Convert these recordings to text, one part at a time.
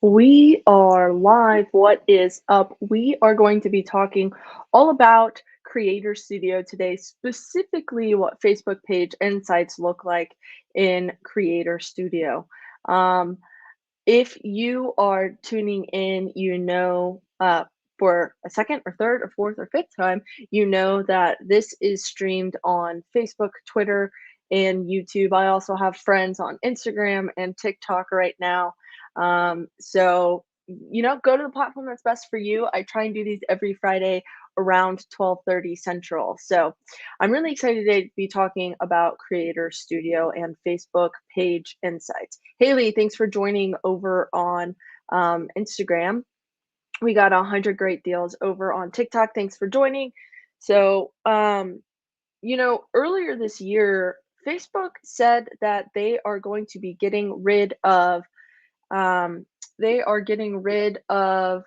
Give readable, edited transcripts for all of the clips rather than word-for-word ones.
We are live. What is up? We are going to be talking all about Creator Studio today, specifically what Facebook page insights look like in Creator Studio. Um, if you are tuning in, for a second or third or fourth or fifth time, you know that this is streamed on Facebook, Twitter, and YouTube. I also have friends on Instagram and TikTok right now. Go to the platform that's best for you. I try and do these every Friday around 12:30 Central. So I'm really excited today to be talking about Creator Studio and Facebook page insights. Haley, thanks for joining over on Instagram. We got 100 great deals over on TikTok. Thanks for joining. Earlier this year, Facebook said that um, they are getting rid of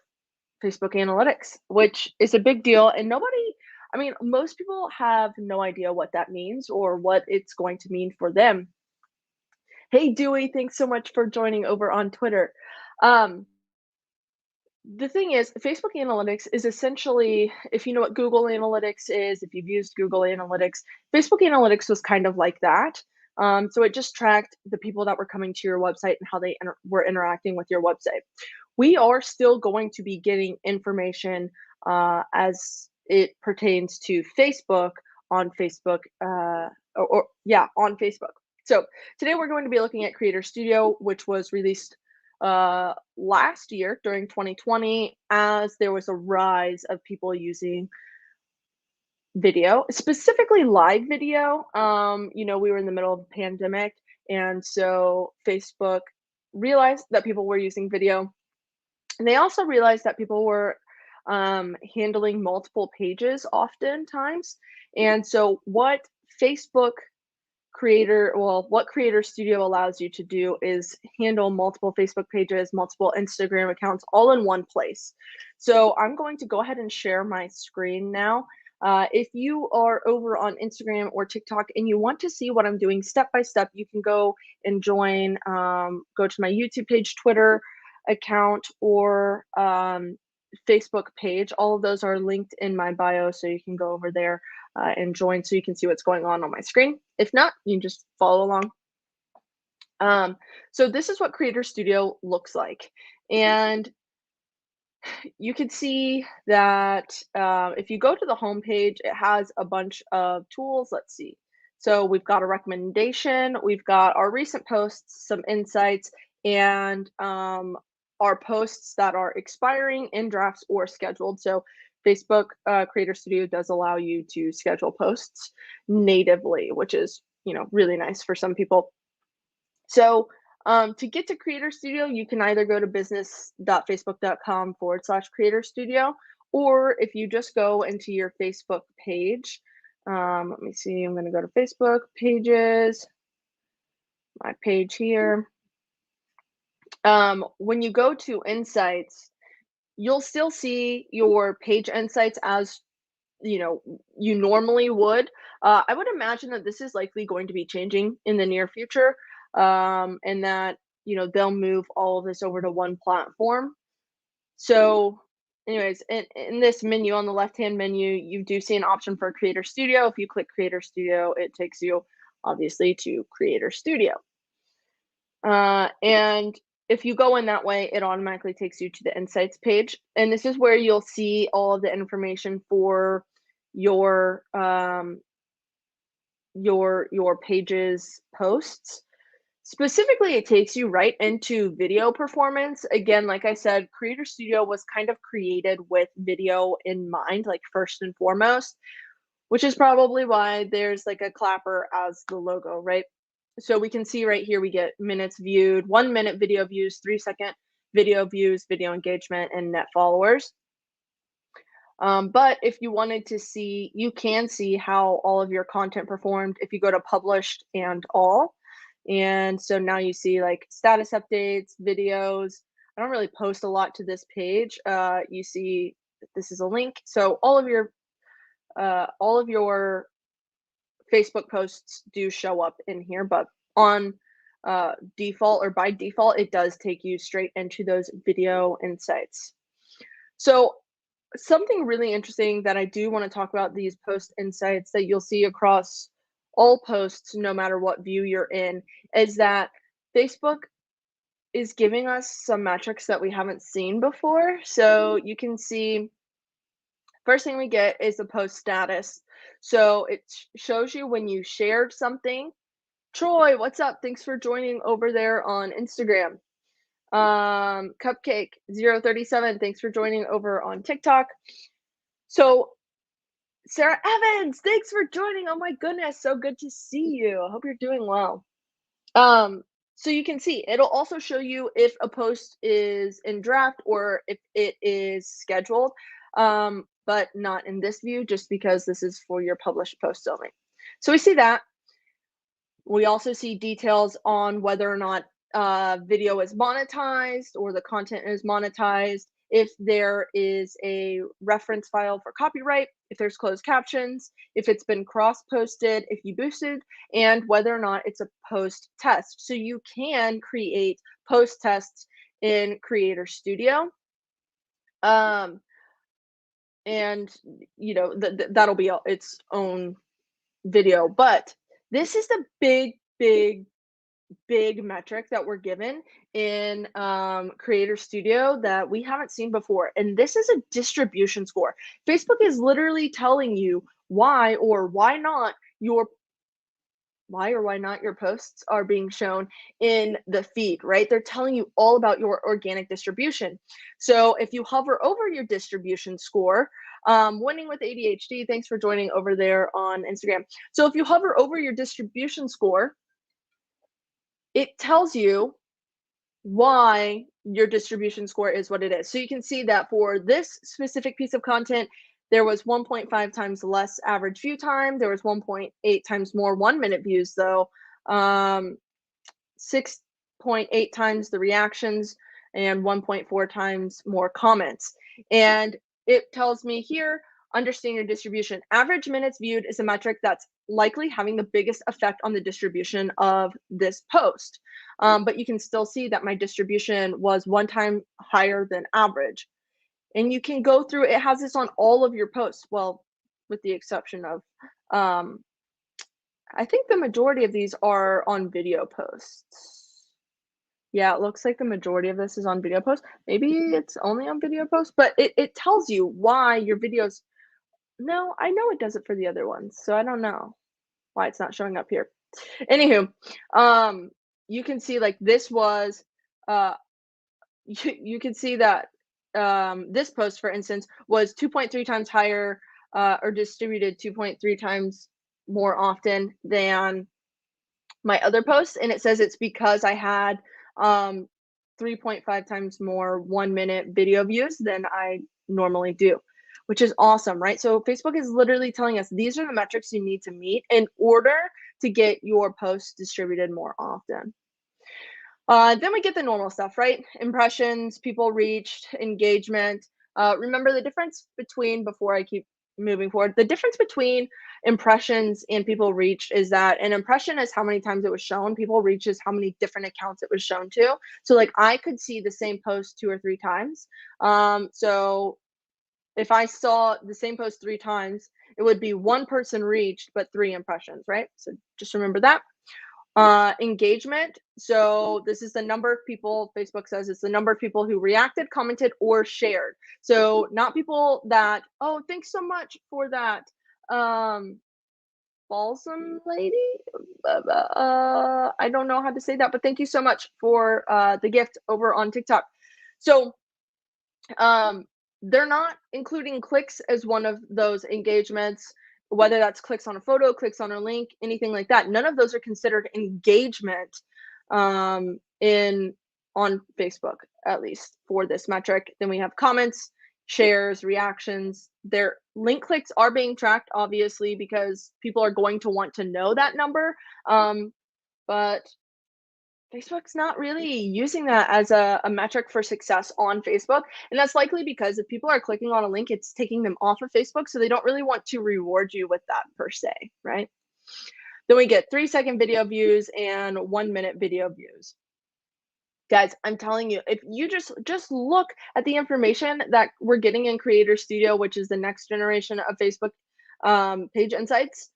Facebook Analytics, which is a big deal. And most people have no idea what that means or what it's going to mean for them. Hey, Dewey, thanks so much for joining over on Twitter. Um, the thing is, Facebook Analytics is essentially, if you know what Google Analytics is, if you've used Google Analytics, Facebook Analytics was kind of like that. So it just tracked the people that were coming to your website and how they were interacting with your website. We are still going to be getting information as it pertains to Facebook on Facebook, on Facebook. So today we're going to be looking at Creator Studio, which was released last year during 2020 as there was a rise of people using video, specifically live video. We were in the middle of a pandemic, and so Facebook realized that people were using video. And they also realized that people were handling multiple pages oftentimes. And so, Facebook what Creator Studio allows you to do is handle multiple Facebook pages, multiple Instagram accounts, all in one place. So I'm going to go ahead and share my screen now. If you are over on Instagram or TikTok and you want to see what I'm doing step by step, you can go and go to my YouTube page, Twitter account, or Facebook page. All of those are linked in my bio, so you can go over there and join so you can see what's going on my screen. If not, you can just follow along. So this is what Creator Studio looks like. And you can see that if you go to the home page, it has a bunch of tools. Let's see. So we've got a recommendation, we've got our recent posts, some insights, and our posts that are expiring, in drafts, or scheduled. So Facebook Creator Studio does allow you to schedule posts natively, which is really nice for some people. So to get to Creator Studio, you can either go to business.facebook.com/Creator Studio, or if you just go into your Facebook page, let me see, I'm going to go to Facebook pages, my page here. When you go to Insights, you'll still see your page insights as you normally would. I would imagine that this is likely going to be changing in the near future, and that they'll move all of this over to one platform. So, anyways, in this menu on the left-hand menu, you do see an option for Creator Studio. If you click Creator Studio, it takes you obviously to Creator Studio. And if you go in that way, it automatically takes you to the Insights page. And this is where you'll see all of the information for your your page's posts. Specifically, it takes you right into video performance. Again, like I said, Creator Studio was kind of created with video in mind, like first and foremost, which is probably why there's like a clapper as the logo, right? So we can see right here, we get minutes viewed, 1 minute video views, 3 second video views, video engagement, and net followers. But if you wanted to see, you can see how all of your content performed if you go to published and all. And so now you see like status updates, videos. I don't really post a lot to this page. You see this is a link. So all of your Facebook posts do show up in here, but on default or by default, it does take you straight into those video insights. So something really interesting that I do want to talk about these post insights that you'll see across all posts, no matter what view you're in, is that Facebook is giving us some metrics that we haven't seen before. So you can see, first thing we get is the post status. So it shows you when you shared something. Troy, what's up? Thanks for joining over there on Instagram. Cupcake 037, thanks for joining over on TikTok. So Sarah Evans, thanks for joining. Oh my goodness, so good to see you. I hope you're doing well. So you can see it'll also show you if a post is in draft or if it is scheduled, but not in this view, just because this is for your published posts only. So we see that. We also see details on whether or not video is monetized or the content is monetized, if there is a reference file for copyright, if there's closed captions, if it's been cross-posted, if you boosted, and whether or not it's a post test. So you can create post tests in Creator Studio. And that'll be its own video. But this is the big metric that we're given in Creator Studio that we haven't seen before. And this is a distribution score. Facebook is literally telling you why or why not your posts are being shown in the feed, right? They're telling you all about your organic distribution. So if you hover over your distribution score, Winning with ADHD, thanks for joining over there on Instagram. So if you hover over your distribution score, it tells you why your distribution score is what it is. So you can see that for this specific piece of content, there was 1.5 times less average view time. There was 1.8 times more 1-minute views, though. 6.8 times the reactions and 1.4 times more comments. And it tells me here, understand your distribution. Average minutes viewed is a metric that's likely having the biggest effect on the distribution of this post. But you can still see that my distribution was 1 time higher than average. And you can go through, it has this on all of your posts. Well, with the exception of, I think the majority of these are on video posts. Yeah, it looks like the majority of this is on video posts. Maybe it's only on video posts, but it tells you why your videos. No, I know it does it for the other ones, so I don't know why it's not showing up here. Anywho, you can see like this was, you can see that this post, for instance, was 2.3 times higher or distributed 2.3 times more often than my other posts. And it says it's because I had 3.5 times more 1-minute video views than I normally do, which is awesome, right? So Facebook is literally telling us these are the metrics you need to meet in order to get your posts distributed more often. Then we get the normal stuff, right? Impressions, people reached, engagement. Remember the difference between, before I keep moving forward, the difference between impressions and people reached is that an impression is how many times it was shown. People reach is how many different accounts it was shown to. So like I could see the same post 2 or 3 times. So if I saw the same post 3 times, it would be 1 person reached, but 3 impressions, right? So just remember that. Engagement. So this is the number of people, Facebook says it's the number of people who reacted, commented, or shared. So not people that, oh, thanks so much for that. Balsam lady. I don't know how to say that, but thank you so much for the gift over on TikTok. So they're not including clicks as one of those engagements, whether that's clicks on a photo, clicks on a link, anything like that. None of those are considered engagement on Facebook, at least for this metric. Then we have comments, shares, reactions. Their link clicks are being tracked, obviously, because people are going to want to know that number. But Facebook's not really using that as a metric for success on Facebook. And that's likely because if people are clicking on a link, it's taking them off of Facebook. So they don't really want to reward you with that per se, right? Then we get 3-second video views and 1-minute video views. Guys, I'm telling you, if you just look at the information that we're getting in Creator Studio, which is the next generation of Facebook page insights,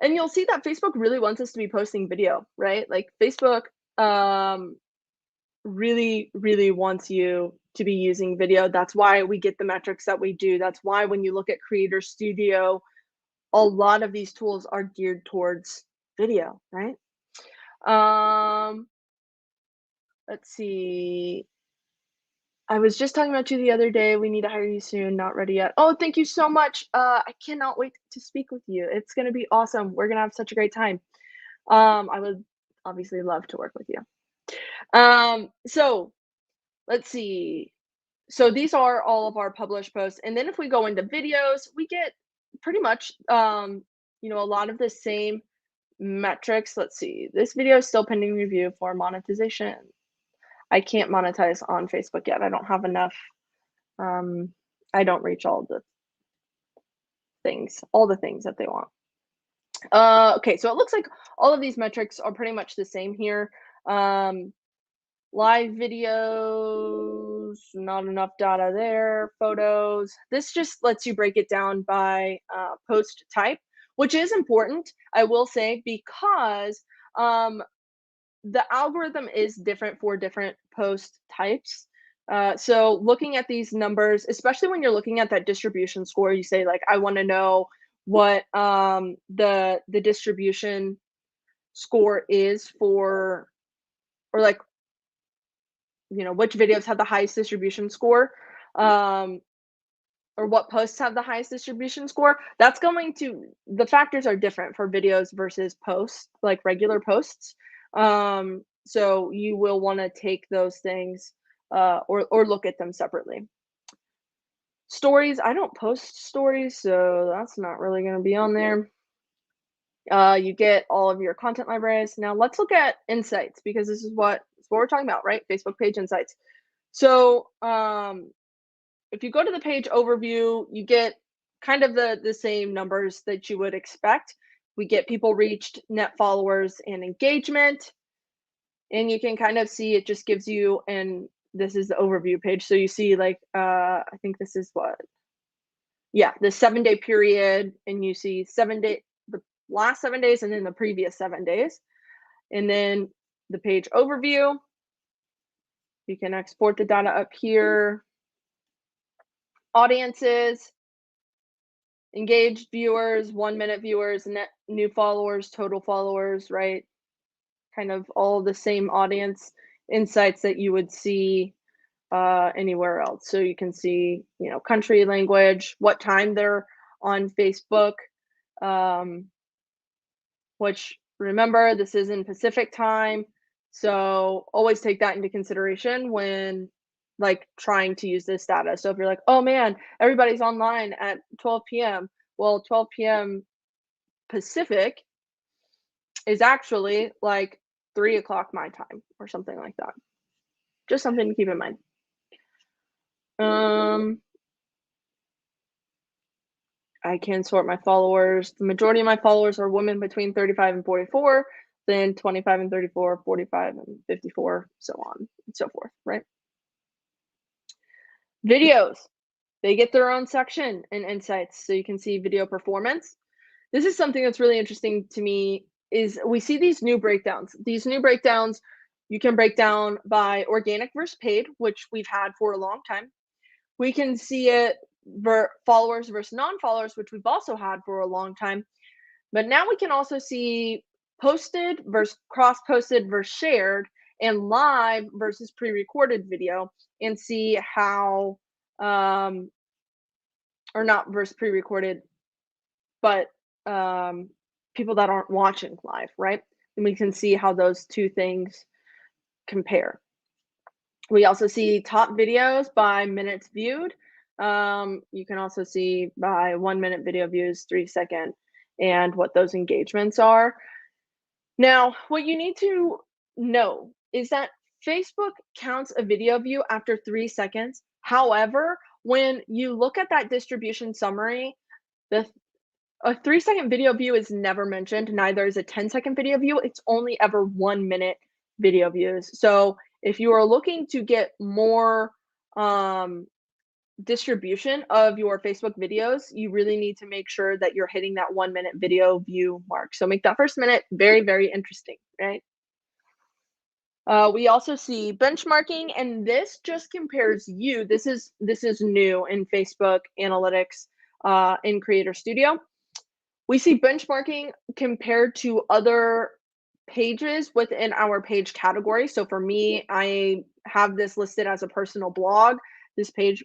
and you'll see that Facebook really wants us to be posting video, right? Like Facebook um, really, really wants you to be using video. That's why we get the metrics that we do. That's why when you look at Creator Studio, a lot of these tools are geared towards video, right? Um, let's see. I was just talking about you the other day. We need to hire you soon. Not ready yet. Oh, thank you so much. I cannot wait to speak with you. It's going to be awesome. We're going to have such a great time. I would obviously love to work with you. So let's see. So these are all of our published posts. And then if we go into videos, we get pretty much, a lot of the same metrics. Let's see. This video is still pending review for monetization. I can't monetize on Facebook yet. I don't have enough. I don't reach all the things that they want. Okay, so it looks like all of these metrics are pretty much the same here. Live videos, not enough data there. Photos. This just lets you break it down by post type, which is important, I will say, because the algorithm is different for different post types. So looking at these numbers, especially when you're looking at that distribution score, you say like, I want to know what the distribution score is for, or like, which videos have the highest distribution score, um, or what posts have the highest distribution score. The factors are different for videos versus posts, like regular posts. So you will want to take those things or look at them separately. Stories, I don't post stories, so that's not really going to be on there. You get all of your content libraries. Now let's look at insights, because this is what we're talking about, right? Facebook page insights. So if you go to the page overview, you get kind of the same numbers that you would expect. We get people reached, net followers, and engagement. And you can kind of see it just gives you, and this is the overview page. So you see like, I think this is what, yeah, the 7-day period, and you see the last 7 days and then the previous 7 days. And then the page overview, you can export the data up here. Audiences, engaged viewers, 1-minute viewers, net new followers, total followers, right? Kind of all the same audience insights that you would see anywhere else. So you can see, country, language, what time they're on Facebook, which, remember, this is in Pacific time. So always take that into consideration when like trying to use this data. So if you're like, oh man, everybody's online at 12 p.m. Well, 12 p.m. Pacific is actually like 3 o'clock my time or something like that. Just something to keep in mind. I can sort my followers. The majority of my followers are women between 35 and 44, then 25 and 34, 45 and 54, so on and so forth, right? Videos. They get their own section in Insights, so you can see video performance. This is something that's really interesting to me, is we see these new breakdowns. These new breakdowns, you can break down by organic versus paid, which we've had for a long time. We can see it followers versus non-followers, which we've also had for a long time. But now we can also see posted versus cross-posted versus shared, and live versus pre-recorded video, and see how, or not versus pre-recorded, but people that aren't watching live, right? And we can see how those two things compare. We also see top videos by minutes viewed. You can also see by 1-minute video views, 3-second, and what those engagements are. Now, what you need to know is that Facebook counts a video view after 3 seconds. However, when you look at that distribution summary, the A 3-second video view is never mentioned, neither is a 10-second video view, it's only ever 1-minute video views. So, if you are looking to get more, um, distribution of your Facebook videos, you really need to make sure that you're hitting that 1-minute video view mark. So make that first minute very, very interesting, right? We also see benchmarking, and this just compares you. This is new in Facebook Analytics in Creator Studio. We see benchmarking compared to other pages within our page category. So for me, I have this listed as a personal blog. This page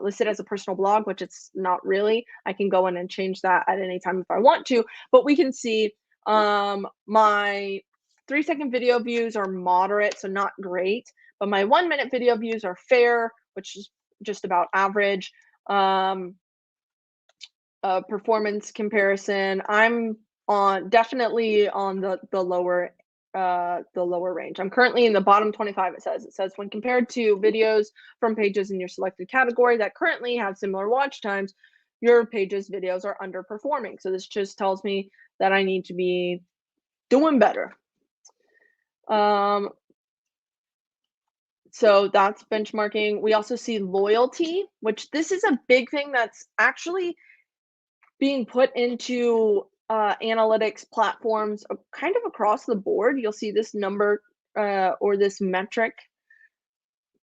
listed as a personal blog, which it's not really. I can go in and change that at any time if I want to. But we can see my 3-second video views are moderate, so not great. But my 1-minute video views are fair, which is just about average. Um, Performance comparison, I'm on definitely on the lower range. I'm currently in the bottom 25. It says when compared to videos from pages in your selected category that currently have similar watch times, your page's videos are underperforming. So this just tells me that I need to be doing better. So that's benchmarking. We also see loyalty, which this is a big thing that's actually being put into analytics platforms kind of across the board. You'll see this number or this metric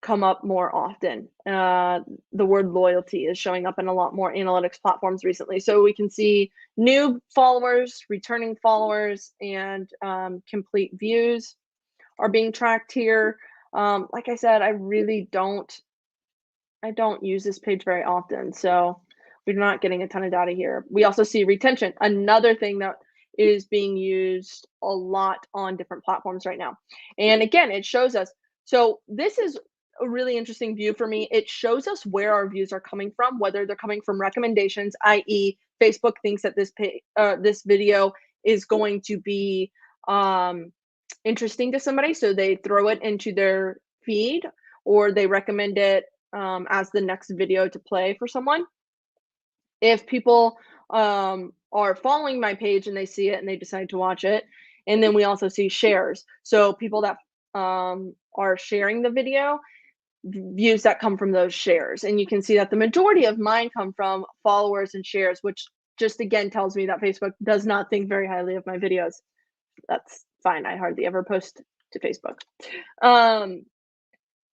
come up more often. The word loyalty is showing up in a lot more analytics platforms recently. So we can see new followers, returning followers, and complete views are being tracked here. Like I said, I don't use this page very often, so we're not getting a ton of data here. We also see retention, another thing that is being used a lot on different platforms right now. And again, it shows us. So this is a really interesting view for me. It shows us where our views are coming from, whether they're coming from recommendations, i.e., Facebook thinks that this video is going to be interesting to somebody, so they throw it into their feed, or they recommend it as the next video to play for someone. If people are following my page and they see it and they decide to watch it, and then we also see shares. So people that are sharing the video, views that come from those shares, and you can see that the majority of mine come from followers and shares, which just again tells me that Facebook does not think very highly of my videos. That's fine. I hardly ever post to Facebook. Um,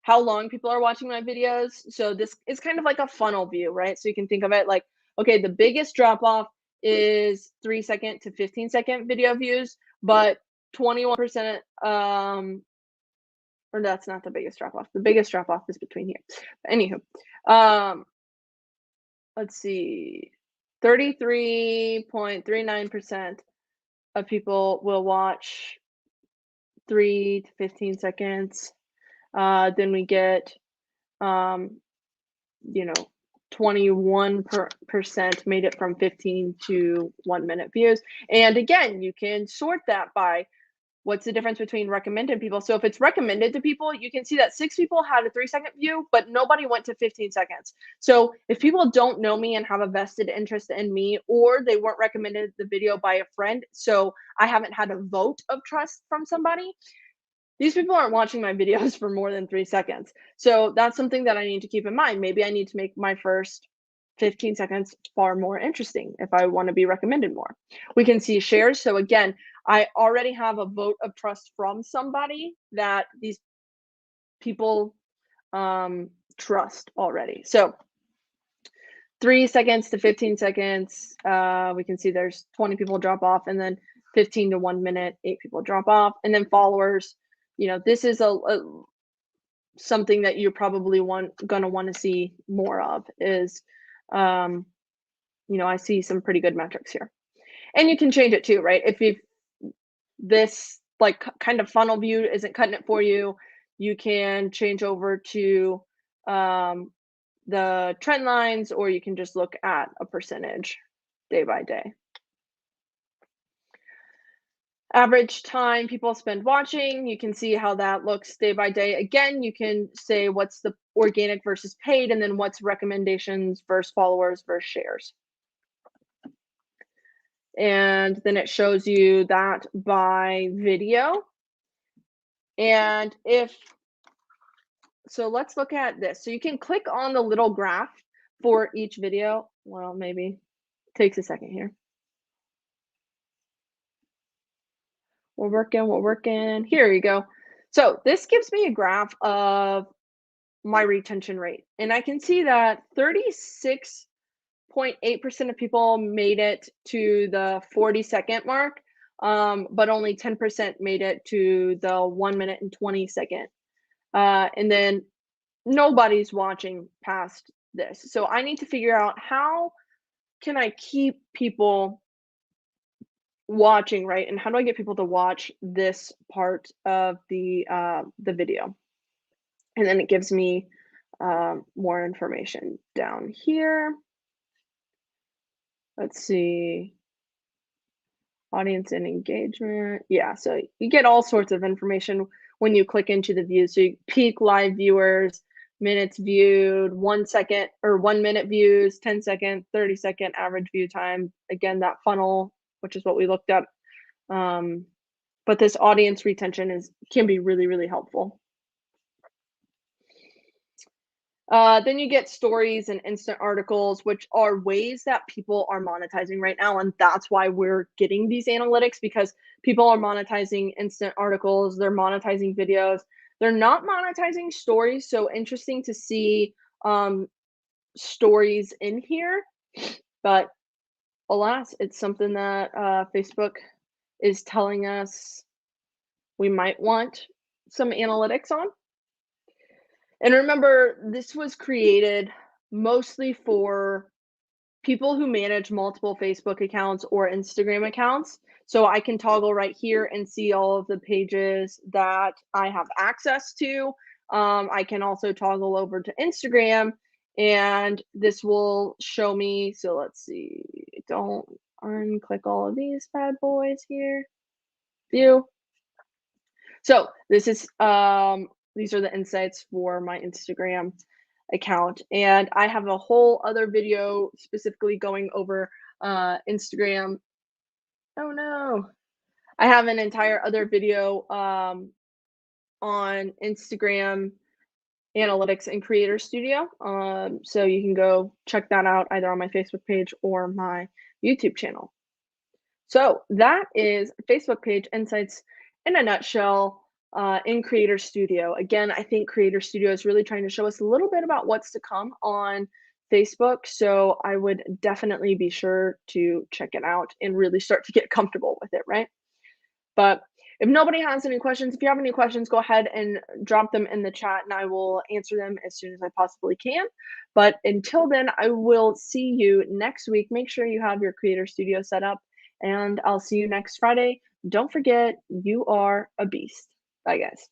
how long people are watching my videos. So this is kind of like a funnel view, right? So you can think of it like, okay, the biggest drop off is 3-second to 15-second video views, but 21%, or that's not the biggest drop off. The biggest drop off is between here. Anywho, let's see, 33.39% of people will watch 3 to 15 seconds. Then we get, you know, 21% made it from 15 to 1-minute views. And again, you can sort that by what's the difference between recommended people. So if it's recommended to people, you can see that 6 people had a 3-second view, but nobody went to 15 seconds. So if people don't know me and have a vested interest in me, or they weren't recommended the video by a friend, so I haven't had a vote of trust from somebody, these people aren't watching my videos for more than 3 seconds. So that's something that I need to keep in mind. Maybe I need to make my first 15 seconds far more interesting if I want to be recommended more. We can see shares. So again, I already have a vote of trust from somebody that these people trust already. So 3 seconds to 15 seconds, we can see there's 20 people drop off, and then 15 to 1 minute, 8 people drop off, and then followers. This is a something that you're probably gonna want to see more of is, I see some pretty good metrics here, and you can change it too, right? If this like kind of funnel view isn't cutting it for you, you can change over to the trend lines, or you can just look at a percentage day by day. Average time people spend watching, you can see how that looks day by day. Again, you can say what's the organic versus paid, and then what's recommendations versus followers versus shares. and then it shows you that by video. And if so, let's look at this. So you can click on the little graph for each video. Well, maybe takes a second here. We're working. Here you go. So this gives me a graph of my retention rate. And I can see that 36.8% of people made it to the 40-second mark, but only 10% made it to the 1 minute and 20-second. And then nobody's watching past this. So I need to figure out how can I keep people watching, right? And how do I get people to watch this part of the video? And then it gives me more information down here. Let's see, audience and engagement. Yeah, so you get all sorts of information when you click into the view. So you peak live viewers, minutes viewed, 1 second or 1 minute views, 10-second, 30-second average view time. Again, that funnel, which is what we looked at. But this audience retention can be really, really helpful. Then you get stories and instant articles, which are ways that people are monetizing right now. And that's why we're getting these analytics, because people are monetizing instant articles, they're monetizing videos, they're not monetizing stories. So interesting to see stories in here. But alas, it's something that Facebook is telling us we might want some analytics on. And remember, this was created mostly for people who manage multiple Facebook accounts or Instagram accounts. So I can toggle right here and see all of the pages that I have access to. I can also toggle over to Instagram and this will show me. So let's see, don't unclick all of these bad boys here. View. So this is these are the insights for my Instagram account, and I have a whole other video specifically going over Instagram. Oh no, I have an entire other video on Instagram analytics and creator studio. So you can go check that out either on my Facebook page or my YouTube channel. So that is Facebook page insights in a nutshell in Creator Studio. Again, I think Creator Studio is really trying to show us a little bit about what's to come on Facebook. So I would definitely be sure to check it out and really start to get comfortable with it, right? But if nobody has any questions, if you have any questions, go ahead and drop them in the chat and I will answer them as soon as I possibly can. But until then, I will see you next week. Make sure you have your Creator Studio set up and I'll see you next Friday. Don't forget, you are a beast. Bye, guys.